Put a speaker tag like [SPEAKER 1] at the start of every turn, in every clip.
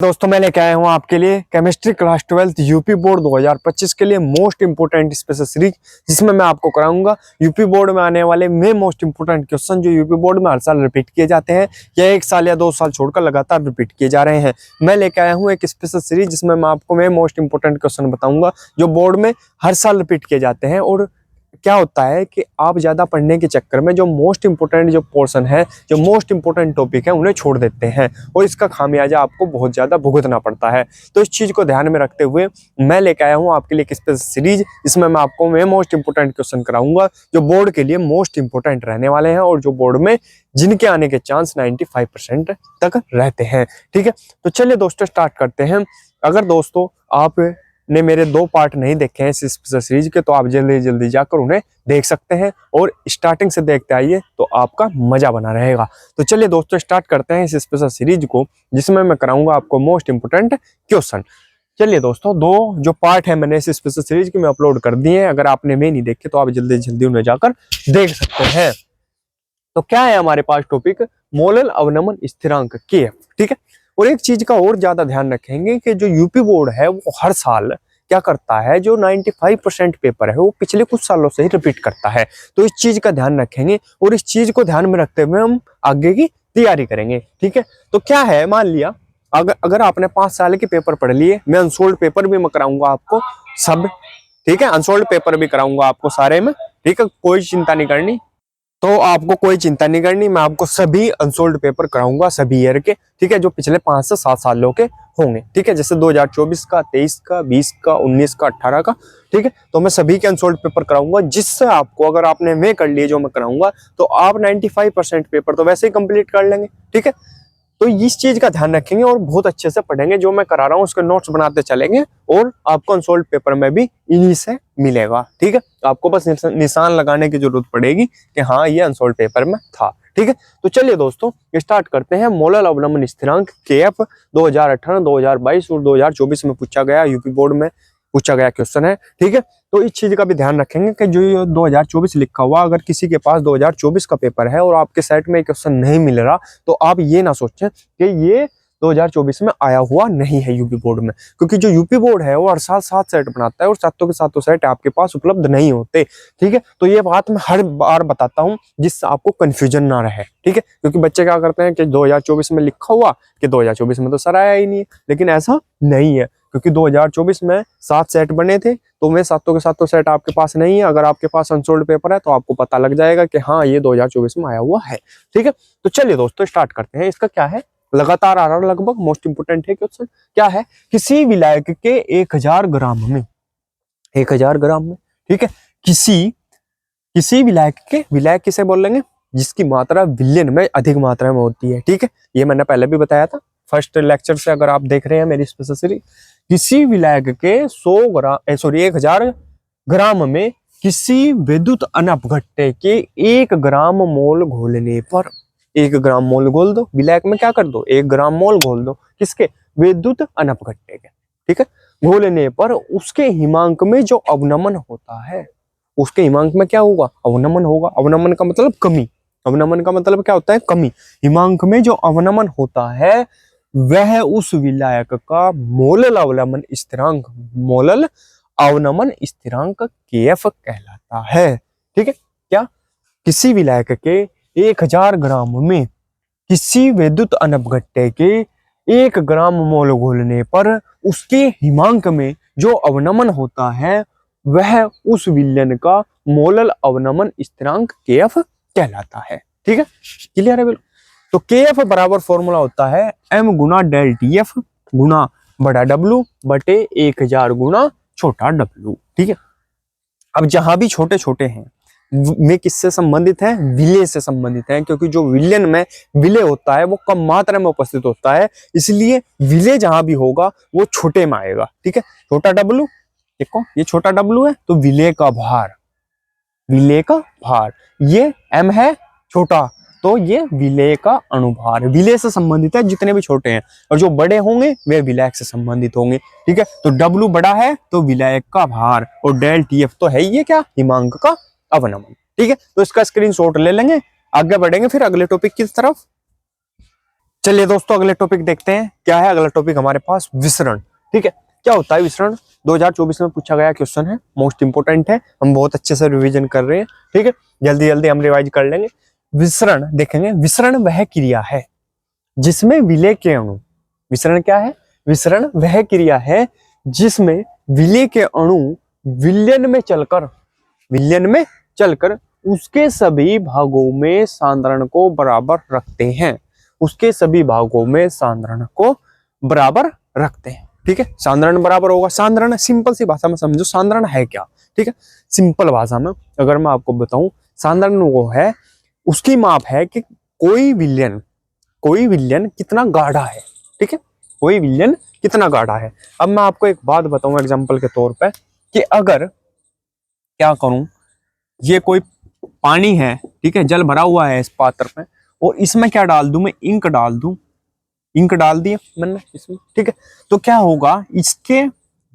[SPEAKER 1] दोस्तों मैं लेके आया हूँ आपके लिए केमिस्ट्री क्लास 12 यूपी बोर्ड 2025 के लिए मोस्ट इंपोर्टेंट स्पेशल सीरीज, जिसमें मैं आपको कराऊंगा यूपी बोर्ड में आने वाले मोस्ट इंपोर्टेंट क्वेश्चन जो यूपी बोर्ड में हर साल रिपीट किए जाते हैं या 1 साल या 2 साल छोड़कर लगातार रिपीट किए जा रहे हैं। मैं लेके आया हूँ एक स्पेशल सीरीज जिसमें मैं आपको मोस्ट इंपोर्टेंट क्वेश्चन बताऊंगा जो बोर्ड में हर साल रिपीट किए जाते हैं। और क्या होता है कि आप ज़्यादा पढ़ने के चक्कर में जो मोस्ट इंपोर्टेंट जो पोर्शन है, जो मोस्ट इंपोर्टेंट टॉपिक है, उन्हें छोड़ देते हैं और इसका खामियाजा आपको बहुत ज़्यादा भुगतना पड़ता है। तो इस चीज़ को ध्यान में रखते हुए मैं लेके आया हूँ आपके लिए एक स्पेशल सीरीज जिसमें मैं आपको मोस्ट इंपोर्टेंट क्वेश्चन कराऊंगा जो बोर्ड के लिए मोस्ट इंपोर्टेंट रहने वाले हैं और जो बोर्ड में जिनके आने के चांस 95% तक रहते हैं। ठीक है, तो चलिए दोस्तों स्टार्ट करते हैं। अगर दोस्तों आप ने मेरे 2 पार्ट नहीं देखे हैं इस स्पेशल सीरीज के तो आप जल्दी जल्दी जाकर उन्हें देख सकते हैं और स्टार्टिंग से देखते आइए तो आपका मजा बना रहेगा। तो चलिए दोस्तों स्टार्ट करते हैं इस स्पेशल सीरीज को जिसमें मैं कराऊंगा आपको मोस्ट इंपोर्टेंट क्वेश्चन। चलिए दोस्तों 2 जो पार्ट है मैंने इस स्पेशल सीरीज के में अपलोड कर दिए हैं। अगर आपने में नहीं देखे तो आप जल्दी जल्दी उन्हें जाकर देख सकते हैं। तो क्या है हमारे पास टॉपिक, मोलल अवनमन स्थिरांक KF। ठीक है, और एक चीज का और ज्यादा ध्यान रखेंगे कि जो यूपी बोर्ड है वो हर साल क्या करता है, जो 95% पेपर है वो पिछले कुछ सालों से ही रिपीट करता है। तो इस चीज का ध्यान रखेंगे और इस चीज को ध्यान में रखते हुए हम आगे की तैयारी करेंगे। ठीक है, तो क्या है, मान लिया अगर आपने 5 साल के पेपर पढ़ लिए, मैं अनसोल्ड पेपर भी मैं कराऊंगा आपको सब। ठीक है, अनसोल्ड पेपर भी कराऊंगा आपको सारे में। ठीक है, कोई चिंता नहीं करनी, तो आपको कोई चिंता नहीं करनी, मैं आपको सभी अनसोल्ड पेपर कराऊंगा सभी ईयर के। ठीक है, जो पिछले 5 से 7 सालों के होंगे। ठीक है, जैसे 2024 का, 23 का, 20 का, 19 का, 18 का। ठीक है, तो मैं सभी के अनसोल्ड पेपर कराऊंगा जिससे आपको, अगर आपने में कर लिए जो मैं कराऊंगा, तो आप 95% पेपर तो वैसे ही कंप्लीट कर लेंगे। ठीक है, तो इस चीज का ध्यान रखेंगे और बहुत अच्छे से पढ़ेंगे। जो मैं करा रहा हूँ उसके नोट्स बनाते चलेंगे और आपको अनसोल्ड पेपर में भी इन्हीं से मिलेगा। ठीक है, तो आपको बस निशान लगाने की जरूरत पड़ेगी कि हाँ ये अनसोल्ड पेपर में था। ठीक है, तो चलिए दोस्तों स्टार्ट करते हैं। मोलल अवनमन स्थिरांक KF 2018, 2022 और 2024 में पूछा गया, यूपी बोर्ड में पूछा गया क्वेश्चन है। ठीक है, तो इस चीज का भी ध्यान रखेंगे कि जो 2024 लिखा हुआ, अगर किसी के पास 2024 का पेपर है और आपके सेट में क्वेश्चन नहीं मिल रहा तो आप ये ना सोचें कि ये 2024 में आया हुआ नहीं है यूपी बोर्ड में, क्योंकि जो यूपी बोर्ड है वो हर साल 7 सेट बनाता है और सातों के सातों सेट आपके पास उपलब्ध नहीं होते। ठीक है, तो ये बात मैं हर बार बताता हूँ जिससे आपको कंफ्यूजन ना रहे। ठीक है, क्योंकि बच्चे क्या करते हैं कि 2024 में लिखा हुआ कि 2024 में तो सर आया ही नहीं है, लेकिन ऐसा नहीं है, क्योंकि 2024 में 7 सेट बने थे तो वे सातों के सातों सेट आपके पास नहीं है। अगर आपके पास अनसोल्ड पेपर है तो आपको पता लग जाएगा कि हाँ ये 2024 में आया हुआ है। ठीक है, तो चलिए दोस्तों स्टार्ट करते हैं। इसका क्या है, लगातार आ रहा, लगभग मोस्ट इंपोर्टेंट है क्वेश्चन। क्या है, किसी विलायक के 1000 ग्राम में, 1000 ग्राम में, ठीक है, किसी विलायक किसे बोल लेंगे, जिसकी मात्रा विलयन में अधिक मात्रा में होती है। ठीक है, ये मैंने पहले भी बताया था फर्स्ट लेक्चर से, अगर आप देख रहे हैं मेरी स्पेशल सीरीज। किसी विलायक के 1000 ग्राम में किसी विद्युत अनपघट्य के 1 ग्राम मोल घोलने पर, 1 ग्राम मोल घोल दो विलायक में, क्या कर दो 1 ग्राम मोल घोल दो, किसके, विद्युत अनपघट्य के। ठीक है, घोलने पर उसके हिमांक में जो अवनमन होता है, उसके हिमांक में क्या होगा, अवनमन होगा। अवनमन का मतलब कमी, अवनमन का मतलब क्या होता है, कमी। हिमांक में जो अवनमन होता है वह उस विलायक का मोलल अवनमन स्थिरांक, मोलल अवनमन स्थिरांक KF कहलाता है। ठीक है, क्या, किसी विलायक के 1000 ग्राम में किसी विद्युत अनपघट्य के 1 ग्राम मोल घोलने पर उसके हिमांक में जो अवनमन होता है वह उस विलयन का मोलल अवनमन स्थिरांक KF कहलाता है। ठीक है, क्लियर है बिल्कुल। तो KF बराबर फॉर्मूला होता है M गुना डेल TF गुना बड़ा W बटे 1000 गुना छोटा W। ठीक है, अब जहां भी छोटे छोटे हैं में किससे संबंधित है, विलय से संबंधित है, क्योंकि जो विलयन में विलय होता है वो कम मात्रा में उपस्थित होता है, इसलिए विलय जहां भी होगा वो छोटे में आएगा। ठीक है, छोटा W, देखो ये छोटा W है तो विलय का भार, विलय का भार, ये M है छोटा तो ये विलय का अनुभार, विलय से संबंधित है जितने भी छोटे हैं, और जो बड़े होंगे वे विलायक से संबंधित होंगे। ठीक है, तो W बड़ा है तो विलायक का भार, और डेल TF तो है ये क्या, हिमांक का अवनमन। ठीक है, तो इसका स्क्रीनशॉट ले लेंगे, आगे बढ़ेंगे फिर अगले टॉपिक की तरफ। चलिए दोस्तों अगले टॉपिक देखते हैं। क्या है अगला टॉपिक हमारे पास? विसरण। ठीक है, क्या होता है विसरण? 2024 में पूछा गया क्वेश्चन है, मोस्ट इंपोर्टेंट है। हम बहुत अच्छे से रिवीजन कर रहे हैं। ठीक है, जल्दी जल्दी हम रिवाइज कर लेंगे। विसरण देखेंगे। विसरण वह क्रिया है जिसमें विलेय के अणु, विसरण क्या है? विसरण वह क्रिया है जिसमें विलेय के अणु विलयन में चलकर उसके सभी भागों में सांद्रण को बराबर रखते हैं। उसके सभी भागों में सांद्रण को बराबर रखते हैं। ठीक है, सांद्रण बराबर होगा। सांद्रण सिंपल सी भाषा में समझो, सांद्रण है क्या? ठीक है, सिंपल भाषा में अगर मैं आपको बताऊं, सांद्रण वो है, उसकी माप है कि कोई विलयन कितना गाढ़ा है। ठीक है, कोई विलयन कितना गाढ़ा है। अब मैं आपको एक बात बताऊं एग्जांपल के तौर पे कि अगर क्या करूं, ये कोई पानी है, ठीक है, जल भरा हुआ है इस पात्र में, और इसमें क्या डाल दूं मैं? इंक डाल दूं। इंक डाल दिया मैंने इसमें। ठीक है, तो क्या होगा, इसके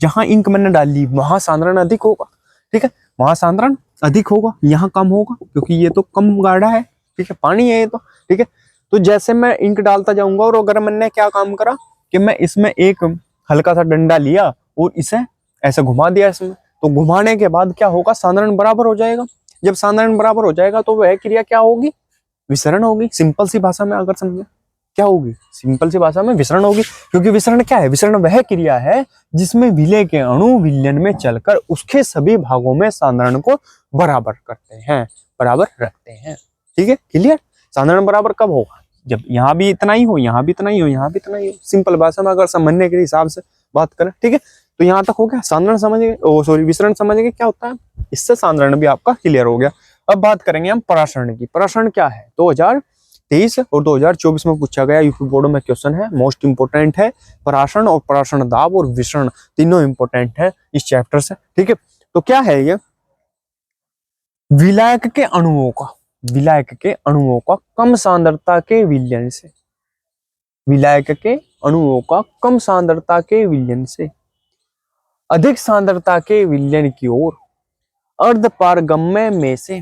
[SPEAKER 1] जहां इंक मैंने डाल ली वहां सांद्रण अधिक होगा। ठीक है, वहां सांद्रण अधिक होगा, यहाँ कम होगा, क्योंकि ये तो कम गाढ़ा है। ठीक है, पानी है ये तो। ठीक है, तो जैसे मैं इंक डालता जाऊंगा, और अगर मैंने क्या काम करा कि मैं इसमें एक हल्का सा डंडा लिया और इसे ऐसे घुमा दिया इसमें, तो घुमाने के बाद क्या होगा? सांद्रण बराबर हो जाएगा। जब सांद्रण बराबर हो जाएगा तो वह क्रिया क्या होगी? विसरण होगी। सिंपल सी भाषा में अगर समझे, क्या होगी? सिंपल सी भाषा में विसरण होगी। क्योंकि विसरण क्या है? विसरण वह क्रिया है जिसमें विलेय के अणु विलयन में चलकर उसके सभी भागों में सांद्रण को बराबर करते हैं, बराबर रखते हैं। ठीक है, क्लियर? सांद्रण बराबर कब होगा? जब यहाँ भी इतना ही हो, यहाँ भी इतना ही हो, यहाँ भी इतना ही हो। सिंपल भाषा में अगर समझने के हिसाब से बात करें। ठीक है, तो यहाँ तक हो गया। सांद्रण समझ गए, विसरण समझ गए क्या होता है। इससे सांद्रण भी आपका क्लियर हो गया। अब बात करेंगे हम परासरण की। परासरण क्या है? 2023 और 2024 में पूछा गया यूपी बोर्ड में क्वेश्चन है, मोस्ट इंपोर्टेंट है। परासरण और परासरण दाब और विसरण तीनों इंपोर्टेंट है इस चैप्टर से। ठीक है, तो क्या है ये? विलायक के अणुओं का कम सांद्रता के विलयन से, विलायक के अणुओं का कम सांद्रता के विलयन से अधिक सांद्रता के विलयन की ओर अर्धपारगम्य में से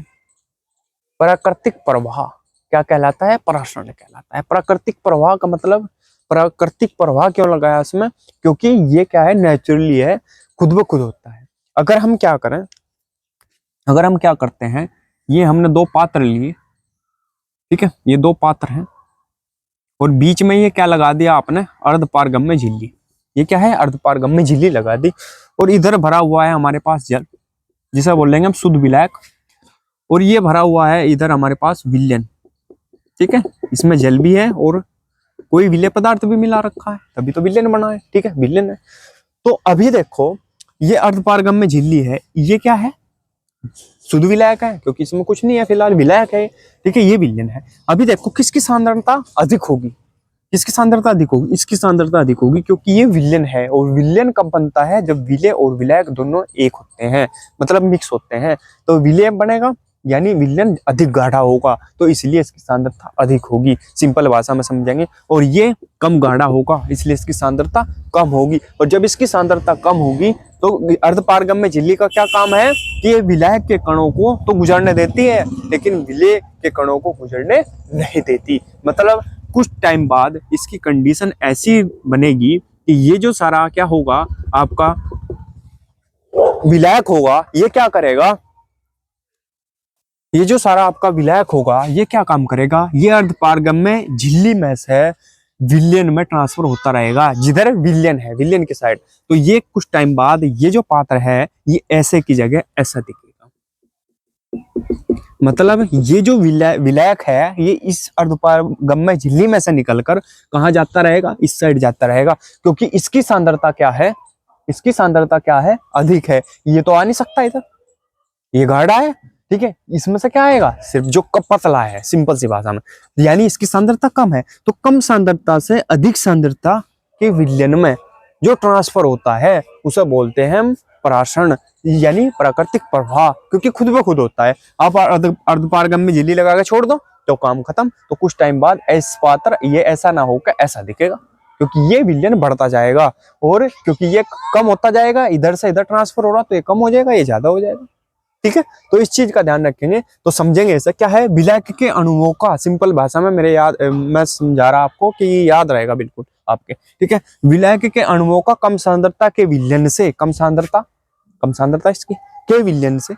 [SPEAKER 1] प्राकृतिक प्रवाह क्या कहलाता है? परासरण कहलाता है। प्राकृतिक प्रवाह का मतलब, प्राकृतिक प्रवाह क्यों लगाया इसमें? क्योंकि ये क्या है? नेचुरली है, खुद ब खुद होता है। अगर हम क्या करते हैं, ये हमने दो पात्र लिए, ठीक है, ये दो पात्र हैं, और बीच में ये क्या लगा दिया आपने? अर्धपारगम्य झिल्ली। ये क्या है? अर्धपारगम्य झिल्ली लगा दी। और इधर भरा हुआ है हमारे पास जल, जिसे बोलेंगे हम शुद्ध विलायक, और ये भरा हुआ है इधर हमारे पास विलयन। ठीक है, इसमें जल भी है और कोई विलेय पदार्थ भी मिला रखा है, तभी तो विलयन बना है। ठीक है, विलयन है। तो अभी देखो, ये अर्धपारगम्य झिल्ली है, ये क्या है? शुद्ध विलायक है, क्योंकि इसमें कुछ नहीं है फिलहाल, विलायक है। ठीक है, ये विलयन है। अभी देखो किसकी सांद्रता अधिक होगी? किसकी सांद्रता अधिक होगी? इसकी सांद्रता अधिक होगी, क्योंकि ये विलयन है। और विलयन कब बनता है? जब विलेय और विलायक दोनों एक होते हैं, मतलब मिक्स होते हैं, तो विलेय बनेगा, यानी विलयन अधिक गाढ़ा होगा, तो इसलिए इसकी सांद्रता अधिक होगी। सिंपल भाषा में समझेंगे। और ये कम गाढ़ा होगा, इसलिए इसकी सांद्रता कम होगी। और जब इसकी सांद्रता कम होगी तो अर्धपारगम्य झिल्ली का क्या काम है कि ये विलायक के कणों को तो गुजरने देती है, लेकिन विलेय के कणों को गुजरने नहीं देती। मतलब कुछ टाइम बाद इसकी कंडीशन ऐसी बनेगी कि ये जो सारा क्या होगा आपका विलायक होगा, ये क्या करेगा? ये जो सारा आपका विलायक होगा, ये क्या काम करेगा? ये अर्धपारगम्य झिल्ली में से विलयन में ट्रांसफर होता रहेगा, जिधर विलयन है, विलयन के साइड। तो ये कुछ टाइम बाद ये जो पात्र है, ये ऐसे की जगह ऐसा दिखेगा। मतलब ये जो विलायक है, ये इस अर्धपारगम्य झिल्ली में से निकलकर कहाँ जाता रहेगा? इस साइड जाता रहेगा, क्योंकि इसकी सांद्रता क्या है? इसकी सांद्रता क्या है? अधिक है। ये तो आ नहीं सकता इधर, ये गाढ़ा है। ठीक है, इसमें से क्या आएगा? सिर्फ जो कप पतला है, सिंपल सी भाषा में, यानी इसकी सांद्रता कम है। तो कम सांद्रता से अधिक सांद्रता के विलयन में जो ट्रांसफर होता है, उसे बोलते हैं हम परासरण, यानी प्राकृतिक प्रवाह, क्योंकि खुद ब खुद होता है। आप अर्धपारगम्य झिल्ली लगा के छोड़ दो तो काम खत्म। तो कुछ टाइम बाद ऐसा पात्र ये ऐसा ना होकर ऐसा दिखेगा, क्योंकि ये विलयन बढ़ता जाएगा, और क्योंकि ये कम होता जाएगा, इधर से इधर ट्रांसफर हो रहा, तो ये कम हो जाएगा, ये ज्यादा हो जाएगा। ठीक है, तो इस चीज का ध्यान रखेंगे तो समझेंगे ऐसा क्या है। विलायक के अणुओं का सिंपल भाषा में मेरे मैं समझा रहा आपको कि ये याद रहेगा बिल्कुल आपके। ठीक है, विलायक के अणुओं का कम सांद्रता के विलयन से, कम सांद्रता इसकी के विलयन से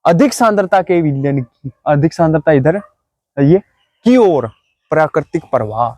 [SPEAKER 1] अधिक सांद्रता के विलयन की, अधिक सांद्रता इधर है ये की ओर प्राकृतिक प्रवाह,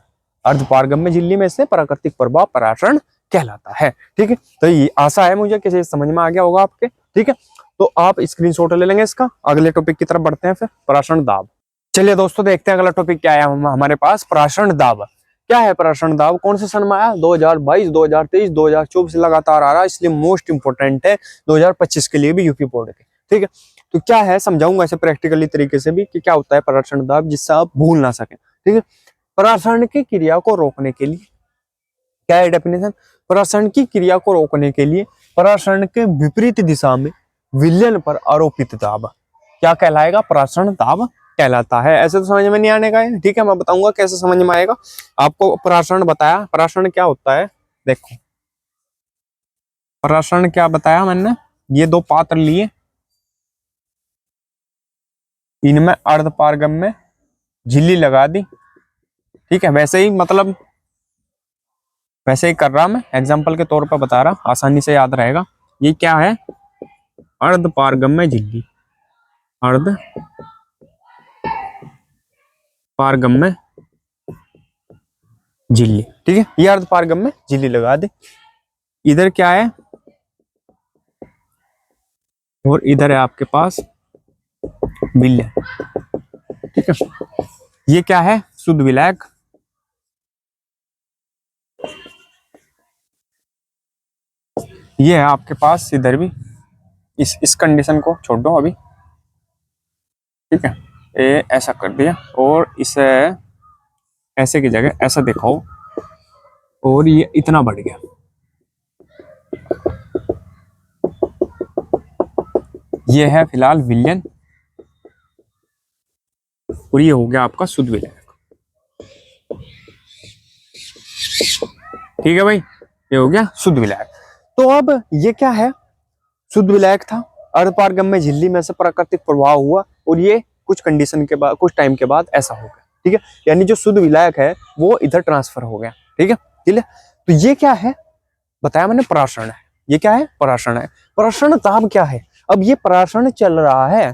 [SPEAKER 1] अर्धपारगम्य झिल्ली में से प्राकृतिक प्रवाह पराशरण कहलाता है। ठीक है, तो ये आशा है मुझे कि समझ में आ गया होगा आपके। ठीक है, तो आप स्क्रीनशॉट ले लेंगे इसका। अगले टॉपिक की तरफ बढ़ते हैं फिर, पराशरण दाब। चलिए दोस्तों देखते हैं अगला टॉपिक क्या है हमारे पास, पराशरण दाब। क्या है पराशरण दाब, कौन से सन में आया, 2022, 2023, 2024 लगातार आ रहा है, इसलिए मोस्ट इंपोर्टेंट है 2025 के लिए भी यूपी बोर्ड के। ठीक है, तो क्या है समझाऊंगा ऐसे प्रैक्टिकली तरीके से भी कि क्या होता है पराशरण दाब, जिससे आप भूल ना सके। ठीक है, पराशरण की क्रिया को रोकने के लिए, क्या है डेफिनेशन, पराशरण की क्रिया को रोकने के लिए पराशरण के विपरीत दिशा में विलयन पर आरोपित दाब क्या कहलाएगा, पराशरण दाब कहलाता है। ऐसे तो समझ में नहीं आने का है। ठीक है, मैं बताऊंगा कैसे समझ में आएगा आपको। पराशरण बताया, पराशरण क्या होता है, देखो पराशरण क्या बताया मैंने, ये दो पात्र लिए, इनमें अर्धपारगम्य झिल्ली लगा दी। ठीक है, वैसे ही मतलब वैसे ही कर रहा मैं, एग्जाम्पल के तौर पर बता रहा, आसानी से याद रहेगा। ये क्या है, अर्धपारगम्य झिल्ली, अर्ध पारगम्य झिल्ली। ठीक है, ये अर्धपारगम्य झिल्ली लगा दे। इधर क्या है, और इधर है आपके पास विलयन। ठीक है, ये क्या है, शुद्ध विलायक। ये है आपके पास इधर भी, इस कंडीशन को छोड़ दो अभी। ठीक है, ये ऐसा कर दिया और इसे ऐसे की जगह ऐसा दिखाओ, और ये इतना बढ़ गया। ये है फिलहाल विलयन, और ये हो गया आपका शुद्ध विलायक। ठीक है भाई, ये हो गया शुद्ध विलायक। तो अब ये क्या है, शुद्ध विलायक था, अर्धपारगम्य झिल्ली में से प्राकृतिक प्रवाह हुआ, और ये कुछ कंडीशन के बाद, कुछ टाइम के बाद ऐसा हो गया। ठीक है, यानी जो शुद्ध विलायक है वो इधर ट्रांसफर हो गया। ठीक है, ठीक है, तो ये क्या है बताया मैंने, पराशरण है। ये क्या है, पराशरण है। पराशरण दाब क्या है, अब ये पराशरण चल रहा है,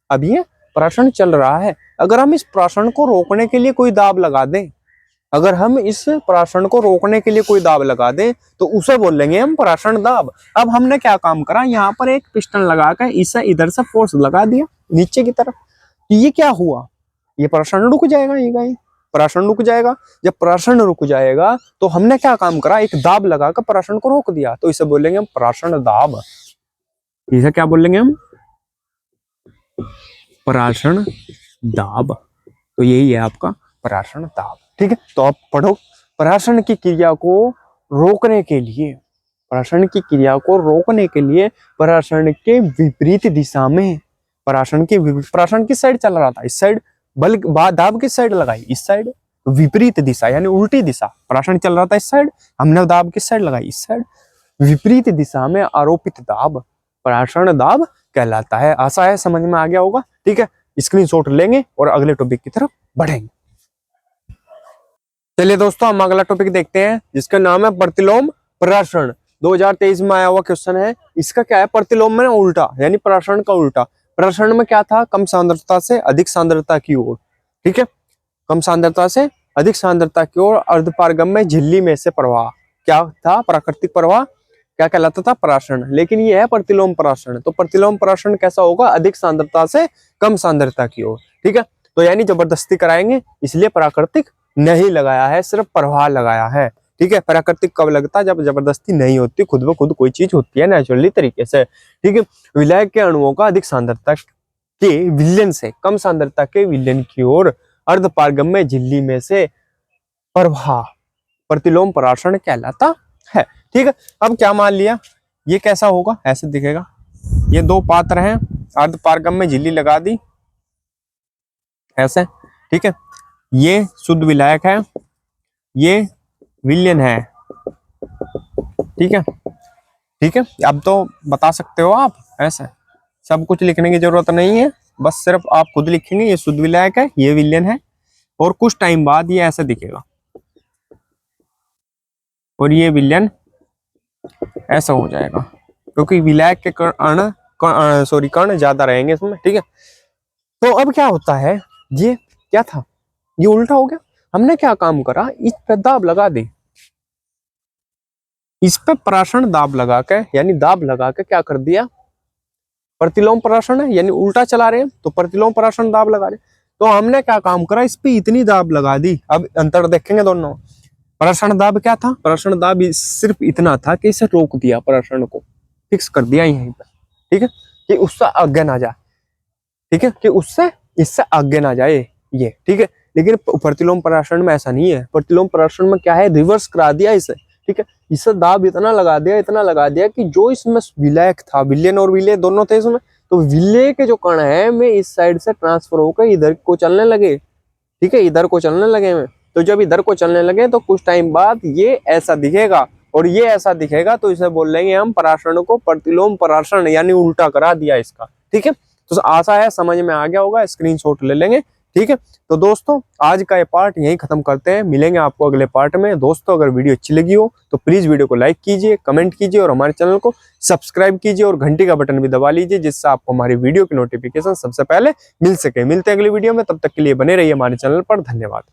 [SPEAKER 1] अब ये पराशरण चल रहा है, अगर हम इस पराशरण को रोकने के लिए कोई दाब लगा दें, अगर हम इस पराशरण को रोकने के लिए कोई दाब लगा दें तो उसे बोलेंगे हम पराशरण दाब। अब हमने क्या काम करा, यहाँ पर एक पिस्टन लगाकर इसे इधर से फोर्स लगा दिया नीचे की तरफ, तो ये क्या हुआ, ये पराशरण रुक जाएगा, ये पराशरण रुक जाएगा। जब पराशरण रुक जाएगा तो हमने क्या काम करा, एक दाब लगाकर पराशरण को रोक दिया, तो इसे बोलेंगे हम पराशरण दाब। इसे क्या बोलेंगे हम, पराशरण दाब। तो यही है आपका पराशरण दाब। ठीक है, तो आप पढ़ो, पराशरण की क्रिया को रोकने के लिए, पराशरण की क्रिया को रोकने के लिए पराशरण के विपरीत दिशा में, पराशरण किस साइड चल रहा था, इस साइड, बल दाब किस साइड लगाई, इस साइड, विपरीत दिशा यानी उल्टी दिशा, पराशरण चल रहा था इस साइड, हमने दाब किस साइड लगाई, इस साइड, विपरीत दिशा में आरोपित दाब पराशरण दाब कहलाता है। आशा है समझ में आ गया होगा। ठीक है, स्क्रीनशॉट लेंगे और अगले टॉपिक की तरफ बढ़ेंगे। चलिए दोस्तों, हम अगला टॉपिक देखते हैं जिसका नाम है प्रतिलोम पराशरण। 2023 में आया हुआ क्वेश्चन है। इसका क्या है, प्रतिलोम में उल्टा यानी पराशरण का उल्टा। पराशरण में क्या था, कम सांद्रता से अधिक सांद्रता की ओर। ठीक है, कम सांद्रता से अधिक सांद्रता की ओर अर्धपारगम्य झिल्ली में से प्रवाह क्या था, प्राकृतिक प्रवाह क्या कहलाता था, पराशरण। लेकिन ये है प्रतिलोम पराशरण। तो प्रतिलोम पराशरण कैसा होगा, अधिक सांद्रता से कम सांद्रता की ओर। ठीक है, तो यानी जबरदस्ती कराएंगे, इसलिए प्राकृतिक नहीं लगाया है, सिर्फ प्रवाह लगाया है। ठीक है, प्राकृतिक कब लगता है, जब जबरदस्ती नहीं होती, खुद ब खुद कोई चीज होती है नेचुरली तरीके से। ठीक है, विलायक के अणुओं का अधिक सांद्रता के विलयन से कम सांद्रता के विलयन की ओर अर्धपारगम्य झिल्ली में से प्रवाह प्रतिलोम पराशरण कहलाता है। ठीक है, अब क्या मान लिया, ये कैसा होगा, ऐसे दिखेगा, ये दो पात्र हैं, अर्धपारगम्य झिल्ली लगा दी ऐसे। ठीक है, ये शुद्ध विलायक है, ये विलयन है। ठीक है, ठीक है, अब तो बता सकते हो आप ऐसे, सब कुछ लिखने की जरूरत नहीं है, बस सिर्फ आप खुद लिखेंगे ये शुद्ध विलायक है, ये विलेन है, और कुछ टाइम बाद ये ऐसा दिखेगा और ये विलेन ऐसा हो जाएगा, क्योंकि विलायक के कर्ण ज्यादा रहेंगे इसमें। ठीक है, तो अब क्या होता है, ये क्या था, ये उल्टा हो गया। हमने क्या काम करा, इस पे दाब लगा दी, इस पे पराशरण दाब लगा के, यानी दाब लगा के क्या कर दिया, प्रतिलोम पराशरण है, यानी उल्टा चला रहे हैं तो प्रतिलोम पराशरण दाब लगा रहे। तो हमने क्या काम करा, इस पे इतनी दाब लगा दी। अब अंतर देखेंगे दोनों। पराशरण दाब क्या था, पराशरण दाब सिर्फ इतना था कि इसे रोक दिया, पराशरण को फिक्स कर दिया यहीं पे। ठीक है, कि उससे आगे ना जाए। ठीक है, कि उससे इससे आगे ना जाए ये। ठीक है, लेकिन प्रतिलोम पराशरण में ऐसा नहीं है। प्रतिलोम पराशरण में क्या है, रिवर्स करा दिया इसे। ठीक है, इसे दाब इतना लगा दिया कि जो इसमें विलायक था, विलेन और विलेय दोनों थे इसमें, तो विलेय के जो कण है में इस साइड से ट्रांसफर होकर इधर को चलने लगे। ठीक है, इधर को चलने लगे में, तो जब इधर को चलने लगे तो कुछ टाइम बाद ये ऐसा दिखेगा, और ये ऐसा दिखेगा तो इसे बोल लेंगे हम पराशरण को प्रतिलोम पराशरण, यानी उल्टा करा दिया इसका। ठीक है, तो आशा है समझ में आ गया होगा, स्क्रीनशॉट ले लेंगे। ठीक है, तो दोस्तों आज का ये पार्ट यहीं खत्म करते हैं, मिलेंगे आपको अगले पार्ट में। दोस्तों अगर वीडियो अच्छी लगी हो तो प्लीज वीडियो को लाइक कीजिए, कमेंट कीजिए और हमारे चैनल को सब्सक्राइब कीजिए और घंटी का बटन भी दबा लीजिए, जिससे आपको हमारी वीडियो की नोटिफिकेशन सबसे पहले मिल सके। मिलते हैं अगली वीडियो में, तब तक के लिए बने रहिए हमारे चैनल पर। धन्यवाद।